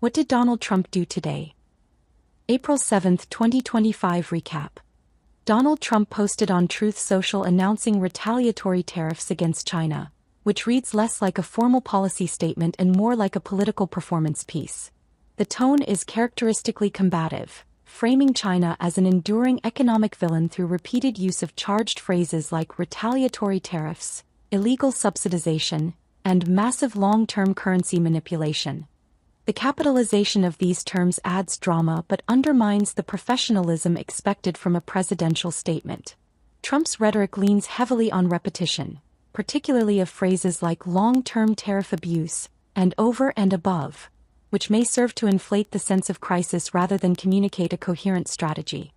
What did Donald Trump do today? April 7, 2025 recap. Donald Trump posted on Truth Social announcing retaliatory tariffs against China, which reads less like a formal policy statement and more like a political performance piece. The tone is characteristically combative, framing China as an enduring economic villain through repeated use of charged phrases like retaliatory tariffs, illegal subsidization, and massive long-term currency manipulation. The capitalization of these terms adds drama but undermines the professionalism expected from a presidential statement. Trump's rhetoric leans heavily on repetition, particularly of phrases like long-term tariff abuse and over and above, which may serve to inflate the sense of crisis rather than communicate a coherent strategy.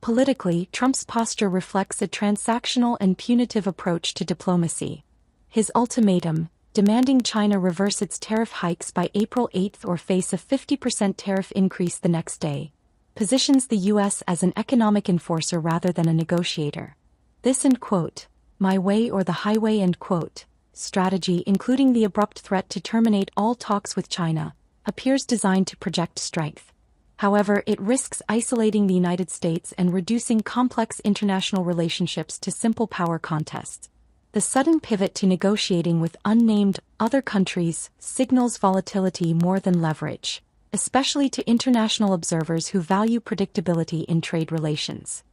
Politically, Trump's posture reflects a transactional and punitive approach to diplomacy. His ultimatum, demanding China reverse its tariff hikes by April 8 or face a 50% tariff increase the next day, positions the U.S. as an economic enforcer rather than a negotiator. This "my way or the highway" strategy, including the abrupt threat to terminate all talks with China, appears designed to project strength. However, it risks isolating the United States and reducing complex international relationships to simple power contests. The sudden pivot to negotiating with unnamed other countries signals volatility more than leverage, especially to international observers who value predictability in trade relations.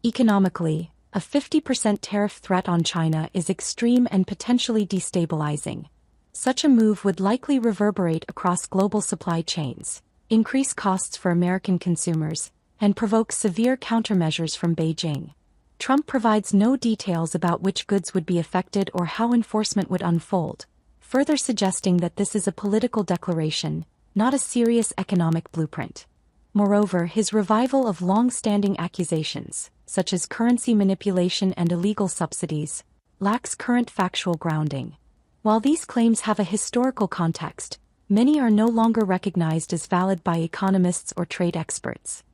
Economically, a 50% tariff threat on China is extreme and potentially destabilizing. Such a move would likely reverberate across global supply chains, increase costs for American consumers, and provoke severe countermeasures from Beijing. Trump provides no details about which goods would be affected or how enforcement would unfold, further suggesting that this is a political declaration, not a serious economic blueprint. Moreover, his revival of long-standing accusations, such as currency manipulation and illegal subsidies, lacks current factual grounding. While these claims have a historical context, many are no longer recognized as valid by economists or trade experts.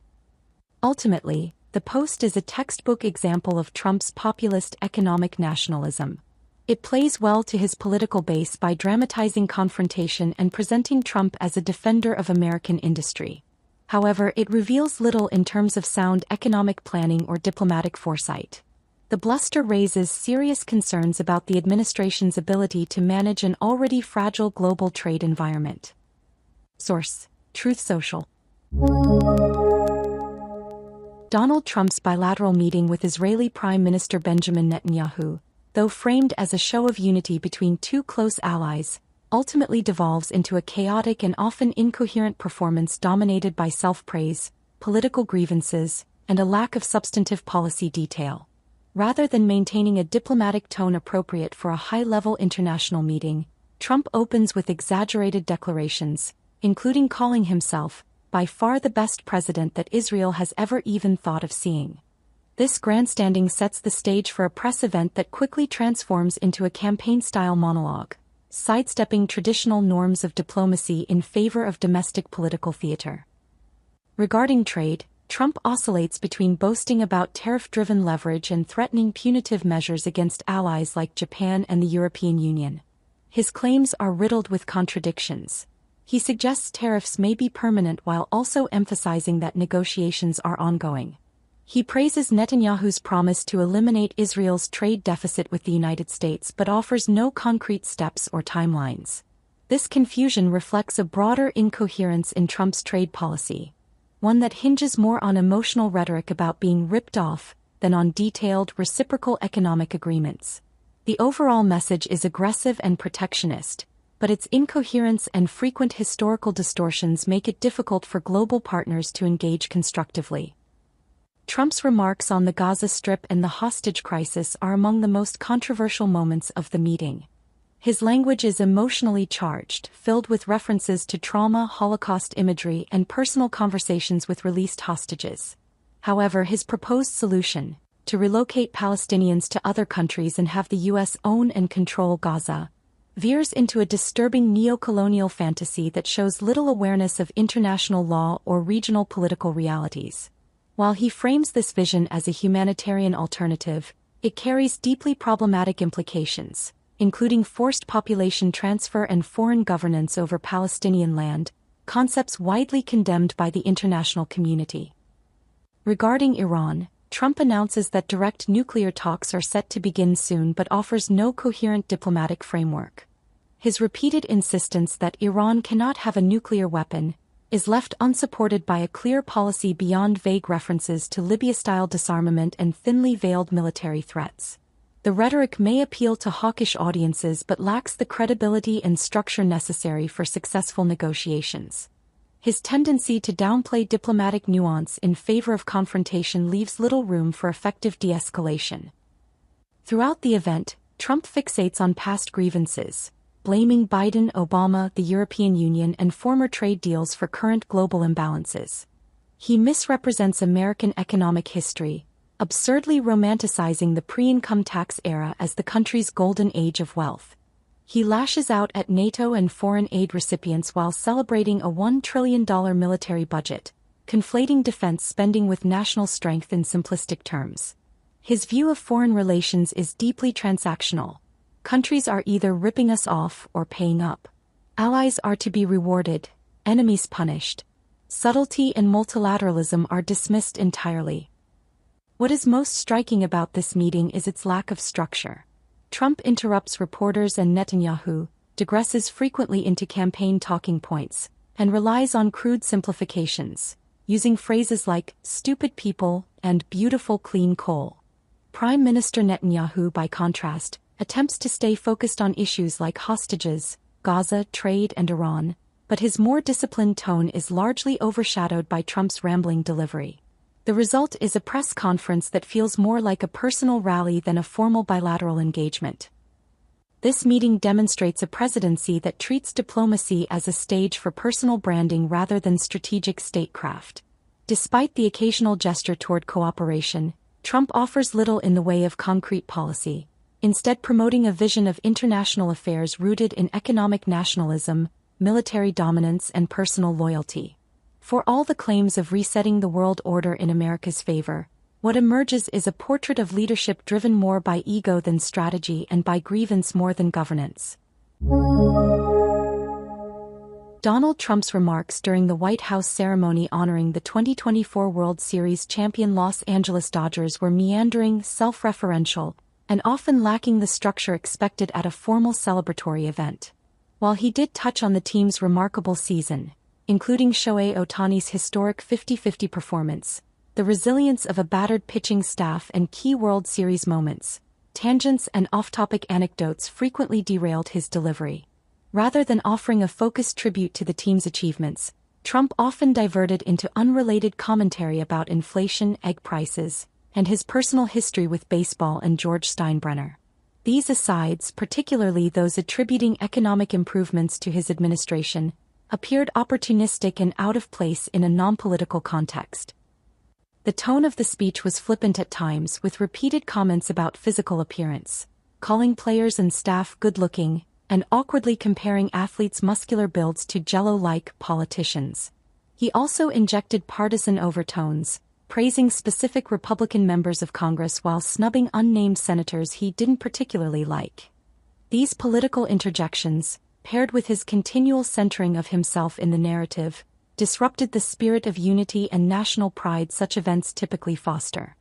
Ultimately, the post is a textbook example of Trump's populist economic nationalism. It plays well to his political base by dramatizing confrontation and presenting Trump as a defender of American industry. However, it reveals little in terms of sound economic planning or diplomatic foresight. The bluster raises serious concerns about the administration's ability to manage an already fragile global trade environment. Source: Truth Social. Donald Trump's bilateral meeting with Israeli Prime Minister Benjamin Netanyahu, though framed as a show of unity between two close allies, ultimately devolves into a chaotic and often incoherent performance dominated by self-praise, political grievances, and a lack of substantive policy detail. Rather than maintaining a diplomatic tone appropriate for a high-level international meeting, Trump opens with exaggerated declarations, including calling himself by far the best president that Israel has ever even thought of seeing. This grandstanding sets the stage for a press event that quickly transforms into a campaign-style monologue, sidestepping traditional norms of diplomacy in favor of domestic political theater. Regarding trade, Trump oscillates between boasting about tariff-driven leverage and threatening punitive measures against allies like Japan and the European Union. His claims are riddled with contradictions. He suggests tariffs may be permanent while also emphasizing that negotiations are ongoing. He praises Netanyahu's promise to eliminate Israel's trade deficit with the United States but offers no concrete steps or timelines. This confusion reflects a broader incoherence in Trump's trade policy, one that hinges more on emotional rhetoric about being ripped off than on detailed reciprocal economic agreements. The overall message is aggressive and protectionist, but its incoherence and frequent historical distortions make it difficult for global partners to engage constructively. Trump's remarks on the Gaza Strip and the hostage crisis are among the most controversial moments of the meeting. His language is emotionally charged, filled with references to trauma, Holocaust imagery, and personal conversations with released hostages. However, his proposed solution, to relocate Palestinians to other countries and have the U.S. own and control Gaza, veers into a disturbing neo-colonial fantasy that shows little awareness of international law or regional political realities. While he frames this vision as a humanitarian alternative, it carries deeply problematic implications, including forced population transfer and foreign governance over Palestinian land, concepts widely condemned by the international community. Regarding Iran, Trump announces that direct nuclear talks are set to begin soon but offers no coherent diplomatic framework. His repeated insistence that Iran cannot have a nuclear weapon is left unsupported by a clear policy beyond vague references to Libya-style disarmament and thinly veiled military threats. The rhetoric may appeal to hawkish audiences but lacks the credibility and structure necessary for successful negotiations. His tendency to downplay diplomatic nuance in favor of confrontation leaves little room for effective de-escalation. Throughout the event, Trump fixates on past grievances, blaming Biden, Obama, the European Union, and former trade deals for current global imbalances. He misrepresents American economic history, absurdly romanticizing the pre-income tax era as the country's golden age of wealth. He lashes out at NATO and foreign aid recipients while celebrating a $1 trillion military budget, conflating defense spending with national strength in simplistic terms. His view of foreign relations is deeply transactional. Countries are either ripping us off or paying up. Allies are to be rewarded, enemies punished. Subtlety and multilateralism are dismissed entirely. What is most striking about this meeting is its lack of structure. Trump interrupts reporters and Netanyahu, digresses frequently into campaign talking points, and relies on crude simplifications, using phrases like "stupid people" and "beautiful clean coal." Prime Minister Netanyahu, by contrast, attempts to stay focused on issues like hostages, Gaza, trade, and Iran, but his more disciplined tone is largely overshadowed by Trump's rambling delivery. The result is a press conference that feels more like a personal rally than a formal bilateral engagement. This meeting demonstrates a presidency that treats diplomacy as a stage for personal branding rather than strategic statecraft. Despite the occasional gesture toward cooperation, Trump offers little in the way of concrete policy, instead promoting a vision of international affairs rooted in economic nationalism, military dominance, and personal loyalty. For all the claims of resetting the world order in America's favor, what emerges is a portrait of leadership driven more by ego than strategy and by grievance more than governance. Donald Trump's remarks during the White House ceremony honoring the 2024 World Series champion Los Angeles Dodgers were meandering, self-referential, and often lacking the structure expected at a formal celebratory event. While he did touch on the team's remarkable season, including Shohei Ohtani's historic 50-50 performance, the resilience of a battered pitching staff, and key World Series moments, tangents and off-topic anecdotes frequently derailed his delivery. Rather than offering a focused tribute to the team's achievements, Trump often diverted into unrelated commentary about inflation, egg prices, and his personal history with baseball and George Steinbrenner. These asides, particularly those attributing economic improvements to his administration, appeared opportunistic and out of place in a non-political context. The tone of the speech was flippant at times, with repeated comments about physical appearance, calling players and staff good-looking, and awkwardly comparing athletes' muscular builds to Jell-O-like politicians. He also injected partisan overtones, praising specific Republican members of Congress while snubbing unnamed senators he didn't particularly like. These political interjections, paired with his continual centering of himself in the narrative, disrupted the spirit of unity and national pride such events typically foster.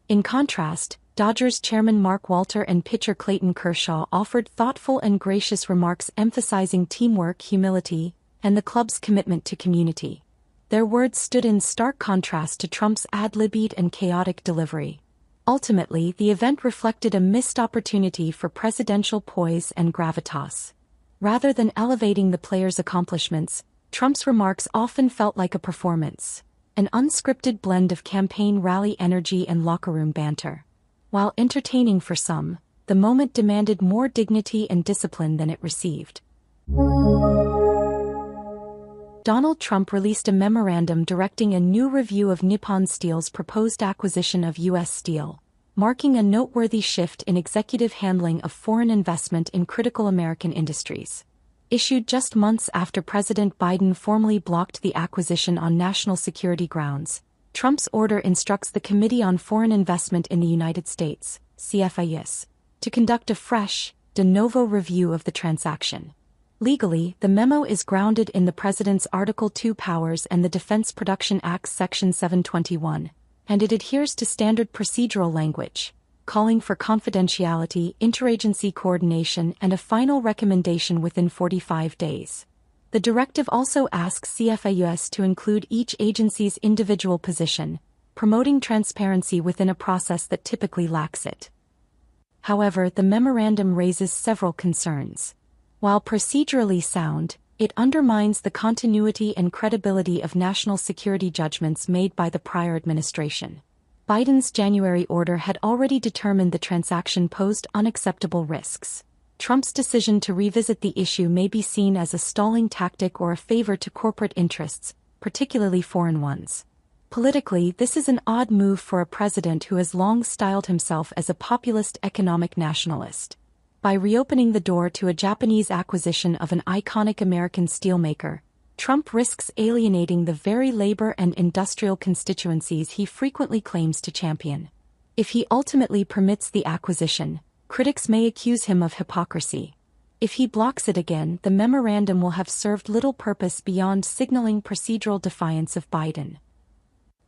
In contrast, Dodgers chairman Mark Walter and pitcher Clayton Kershaw offered thoughtful and gracious remarks emphasizing teamwork, humility, and the club's commitment to community. Their words stood in stark contrast to Trump's ad-libbed and chaotic delivery. Ultimately, the event reflected a missed opportunity for presidential poise and gravitas. Rather than elevating the players' accomplishments, Trump's remarks often felt like a performance, an unscripted blend of campaign rally energy and locker room banter. While entertaining for some, the moment demanded more dignity and discipline than it received. Donald Trump released a memorandum directing a new review of Nippon Steel's proposed acquisition of U.S. Steel, marking a noteworthy shift in executive handling of foreign investment in critical American industries. Issued just months after President Biden formally blocked the acquisition on national security grounds, Trump's order instructs the Committee on Foreign Investment in the United States, CFIUS, to conduct a fresh, de novo review of the transaction. Legally, the memo is grounded in the President's Article 2 powers and the Defense Production Act's Section 721, and it adheres to standard procedural language, calling for confidentiality, interagency coordination, and a final recommendation within 45 days. The directive also asks CFAUS to include each agency's individual position, promoting transparency within a process that typically lacks it. However, the memorandum raises several concerns. While procedurally sound, it undermines the continuity and credibility of national security judgments made by the prior administration. Biden's January order had already determined the transaction posed unacceptable risks. Trump's decision to revisit the issue may be seen as a stalling tactic or a favor to corporate interests, particularly foreign ones. Politically, this is an odd move for a president who has long styled himself as a populist economic nationalist. By reopening the door to a Japanese acquisition of an iconic American steelmaker, Trump risks alienating the very labor and industrial constituencies he frequently claims to champion. If he ultimately permits the acquisition, critics may accuse him of hypocrisy. If he blocks it again, the memorandum will have served little purpose beyond signaling procedural defiance of Biden.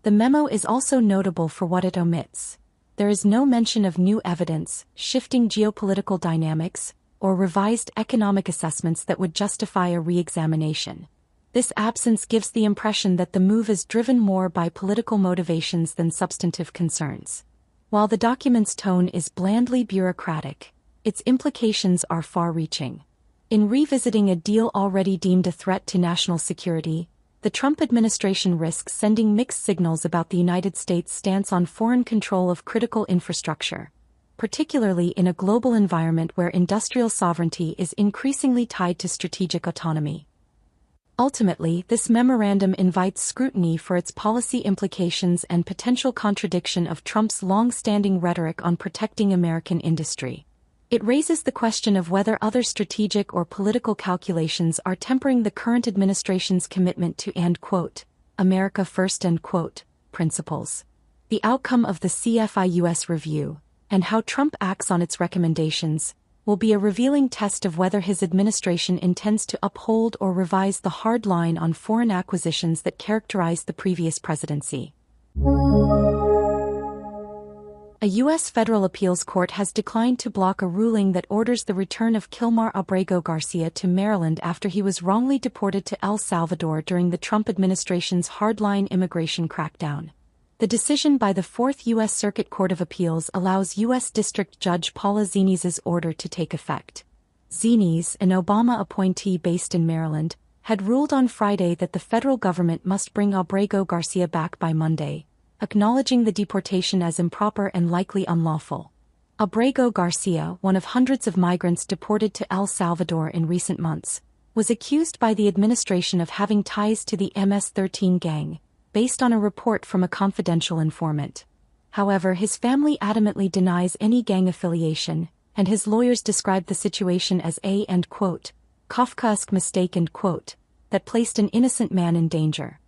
The memo is also notable for what it omits. There is no mention of new evidence, shifting geopolitical dynamics, or revised economic assessments that would justify a re-examination. This absence gives the impression that the move is driven more by political motivations than substantive concerns. While the document's tone is blandly bureaucratic, its implications are far-reaching. In revisiting a deal already deemed a threat to national security, the Trump administration risks sending mixed signals about the United States' stance on foreign control of critical infrastructure, particularly in a global environment where industrial sovereignty is increasingly tied to strategic autonomy. Ultimately, this memorandum invites scrutiny for its policy implications and potential contradiction of Trump's long-standing rhetoric on protecting American industry. It raises the question of whether other strategic or political calculations are tempering the current administration's commitment to "America First" principles. The outcome of the CFIUS review, and how Trump acts on its recommendations, will be a revealing test of whether his administration intends to uphold or revise the hard line on foreign acquisitions that characterized the previous presidency. A U.S. federal appeals court has declined to block a ruling that orders the return of Kilmar Abrego Garcia to Maryland after he was wrongly deported to El Salvador during the Trump administration's hardline immigration crackdown. The decision by the Fourth U.S. Circuit Court of Appeals allows U.S. District Judge Paula Ziniz's order to take effect. Ziniz, an Obama appointee based in Maryland, had ruled on Friday that the federal government must bring Abrego Garcia back by Monday, acknowledging the deportation as improper and likely unlawful. Abrego Garcia, one of hundreds of migrants deported to El Salvador in recent months, was accused by the administration of having ties to the MS-13 gang, based on a report from a confidential informant. However, his family adamantly denies any gang affiliation, and his lawyers described the situation as a Kafkaesque mistake that placed an innocent man in danger.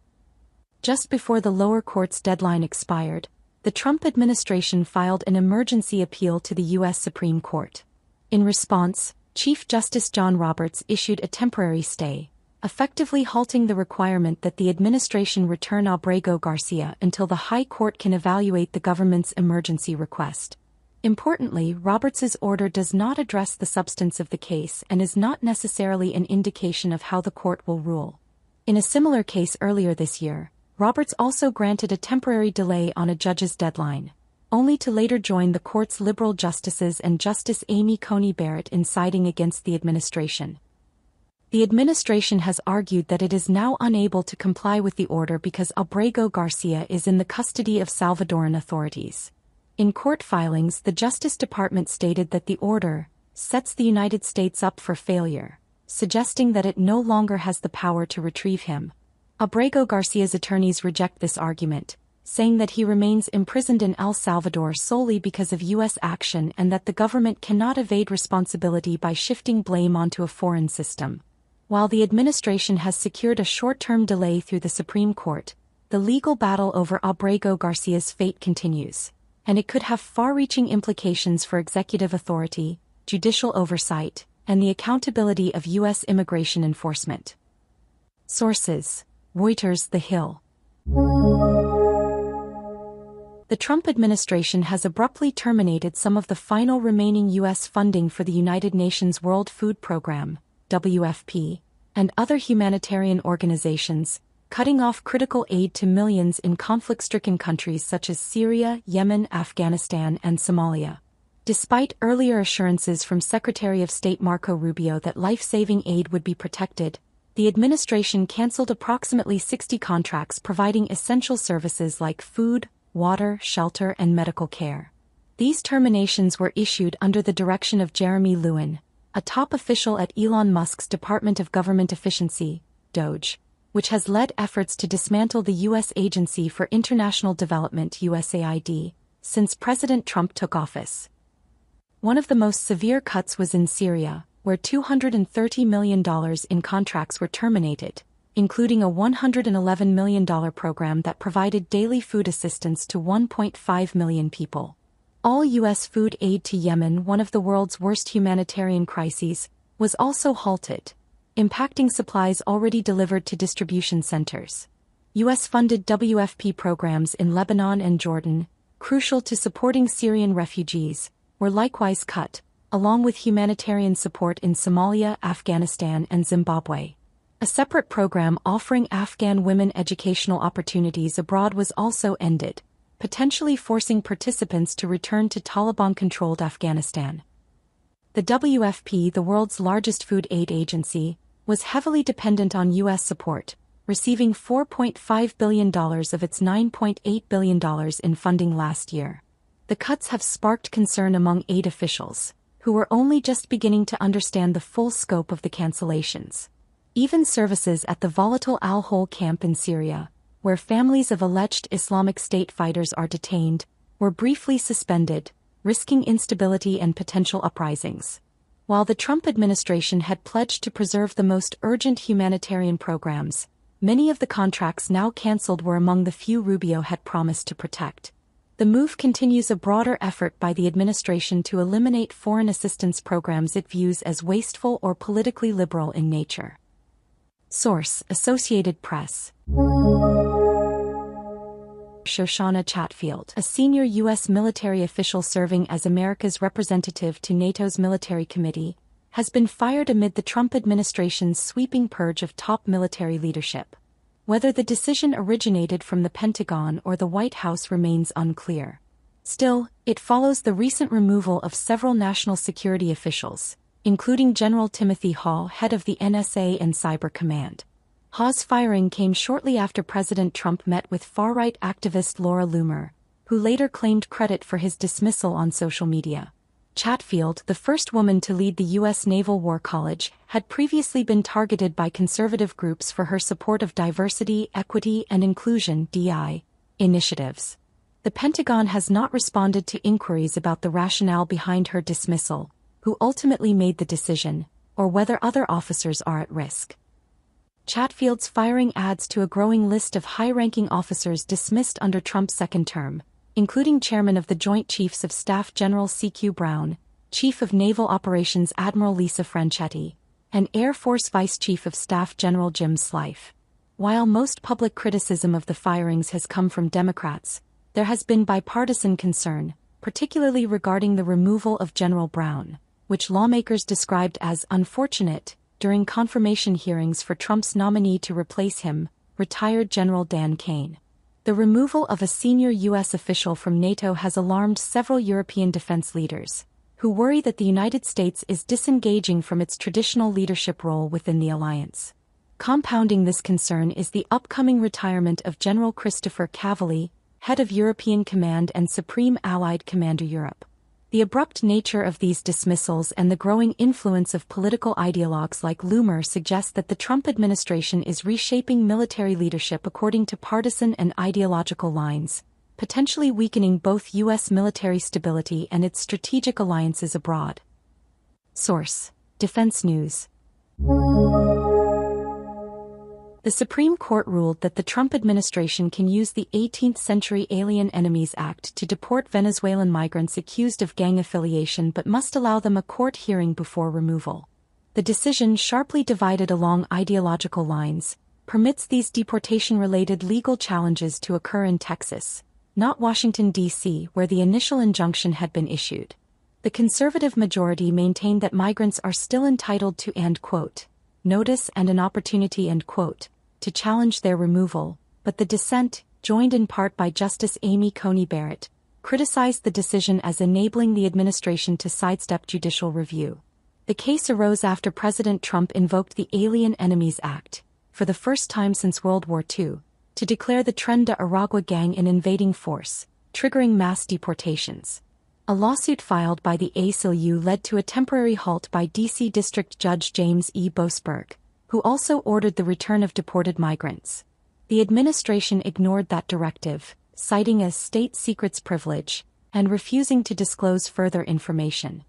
Just before the lower court's deadline expired, the Trump administration filed an emergency appeal to the U.S. Supreme Court. In response, Chief Justice John Roberts issued a temporary stay, effectively halting the requirement that the administration return Abrego Garcia until the High Court can evaluate the government's emergency request. Importantly, Roberts's order does not address the substance of the case and is not necessarily an indication of how the court will rule. In a similar case earlier this year, Roberts also granted a temporary delay on a judge's deadline, only to later join the court's liberal justices and Justice Amy Coney Barrett in siding against the administration. The administration has argued that it is now unable to comply with the order because Abrego Garcia is in the custody of Salvadoran authorities. In court filings, the Justice Department stated that the order sets the United States up for failure, suggesting that it no longer has the power to retrieve him. Abrego Garcia's attorneys reject this argument, saying that he remains imprisoned in El Salvador solely because of U.S. action and that the government cannot evade responsibility by shifting blame onto a foreign system. While the administration has secured a short-term delay through the Supreme Court, the legal battle over Abrego Garcia's fate continues, and it could have far-reaching implications for executive authority, judicial oversight, and the accountability of U.S. immigration enforcement. Sources: Reuters, The Hill. The Trump administration has abruptly terminated some of the final remaining U.S. funding for the United Nations World Food Programme, WFP, and other humanitarian organizations, cutting off critical aid to millions in conflict-stricken countries such as Syria, Yemen, Afghanistan, and Somalia. Despite earlier assurances from Secretary of State Marco Rubio that life-saving aid would be protected, the administration canceled approximately 60 contracts providing essential services like food, water, shelter, and medical care. These terminations were issued under the direction of Jeremy Lewin, a top official at Elon Musk's Department of Government Efficiency, DOGE, which has led efforts to dismantle the U.S. Agency for International Development (USAID) since President Trump took office. One of the most severe cuts was in Syria, where $230 million in contracts were terminated, including a $111 million program that provided daily food assistance to 1.5 million people. All U.S. food aid to Yemen, one of the world's worst humanitarian crises, was also halted, impacting supplies already delivered to distribution centers. U.S.-funded WFP programs in Lebanon and Jordan, crucial to supporting Syrian refugees, were likewise cut, along with humanitarian support in Somalia, Afghanistan, and Zimbabwe. A separate program offering Afghan women educational opportunities abroad was also ended, potentially forcing participants to return to Taliban-controlled Afghanistan. The WFP, the world's largest food aid agency, was heavily dependent on U.S. support, receiving $4.5 billion of its $9.8 billion in funding last year. The cuts have sparked concern among aid officials, who were only just beginning to understand the full scope of the cancellations. Even services at the volatile Al-Hol camp in Syria, where families of alleged Islamic State fighters are detained, were briefly suspended, risking instability and potential uprisings. While the Trump administration had pledged to preserve the most urgent humanitarian programs, many of the contracts now canceled were among the few Rubio had promised to protect. The move continues a broader effort by the administration to eliminate foreign assistance programs it views as wasteful or politically liberal in nature. Source: Associated Press. Shoshana Chatfield, a senior U.S. military official serving as America's representative to NATO's military committee, has been fired amid the Trump administration's sweeping purge of top military leadership. Whether the decision originated from the Pentagon or the White House remains unclear. Still, it follows the recent removal of several national security officials, including General Timothy Hall, head of the NSA and Cyber Command. Hall's firing came shortly after President Trump met with far-right activist Laura Loomer, who later claimed credit for his dismissal on social media. Chatfield, the first woman to lead the U.S. Naval War College, had previously been targeted by conservative groups for her support of diversity, equity, and inclusion (DI) initiatives. The Pentagon has not responded to inquiries about the rationale behind her dismissal, who ultimately made the decision, or whether other officers are at risk. Chatfield's firing adds to a growing list of high-ranking officers dismissed under Trump's second term, including Chairman of the Joint Chiefs of Staff General C.Q. Brown, Chief of Naval Operations Admiral Lisa Franchetti, and Air Force Vice Chief of Staff General Jim Slife. While most public criticism of the firings has come from Democrats, there has been bipartisan concern, particularly regarding the removal of General Brown, which lawmakers described as unfortunate during confirmation hearings for Trump's nominee to replace him, retired General Dan Kane. The removal of a senior U.S. official from NATO has alarmed several European defense leaders, who worry that the United States is disengaging from its traditional leadership role within the alliance. Compounding this concern is the upcoming retirement of General Christopher Cavalli, head of European Command and Supreme Allied Commander Europe. The abrupt nature of these dismissals and the growing influence of political ideologues like Loomer suggest that the Trump administration is reshaping military leadership according to partisan and ideological lines, potentially weakening both U.S. military stability and its strategic alliances abroad. Source: Defense News. The Supreme Court ruled that the Trump administration can use the 18th Century Alien Enemies Act to deport Venezuelan migrants accused of gang affiliation but must allow them a court hearing before removal. The decision, sharply divided along ideological lines, permits these deportation-related legal challenges to occur in Texas, not Washington, D.C., where the initial injunction had been issued. The conservative majority maintained that migrants are still entitled to notice and an opportunity to challenge their removal, but the dissent, joined in part by Justice Amy Coney Barrett, criticized the decision as enabling the administration to sidestep judicial review. The case arose after President Trump invoked the Alien Enemies Act, for the first time since World War II, to declare the Tren de Aragua gang an invading force, triggering mass deportations. A lawsuit filed by the ACLU led to a temporary halt by D.C. District Judge James E. Boasberg, who also ordered the return of deported migrants. The administration ignored that directive, citing a state secrets privilege, and refusing to disclose further information.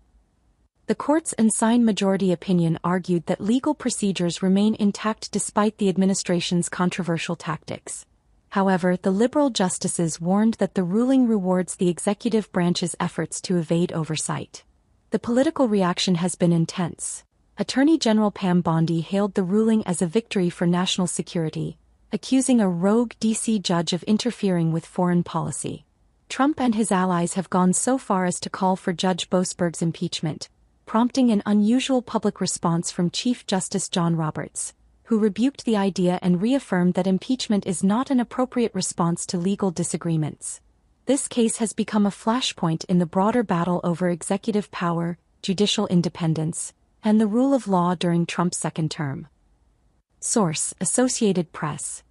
The court's ensign majority opinion argued that legal procedures remain intact despite the administration's controversial tactics. However, the liberal justices warned that the ruling rewards the executive branch's efforts to evade oversight. The political reaction has been intense. Attorney General Pam Bondi hailed the ruling as a victory for national security, accusing a rogue D.C. judge of interfering with foreign policy. Trump and his allies have gone so far as to call for Judge Boasberg's impeachment, prompting an unusual public response from Chief Justice John Roberts, who rebuked the idea and reaffirmed that impeachment is not an appropriate response to legal disagreements. This case has become a flashpoint in the broader battle over executive power, judicial independence, and the rule of law during Trump's second term. Source: Associated Press.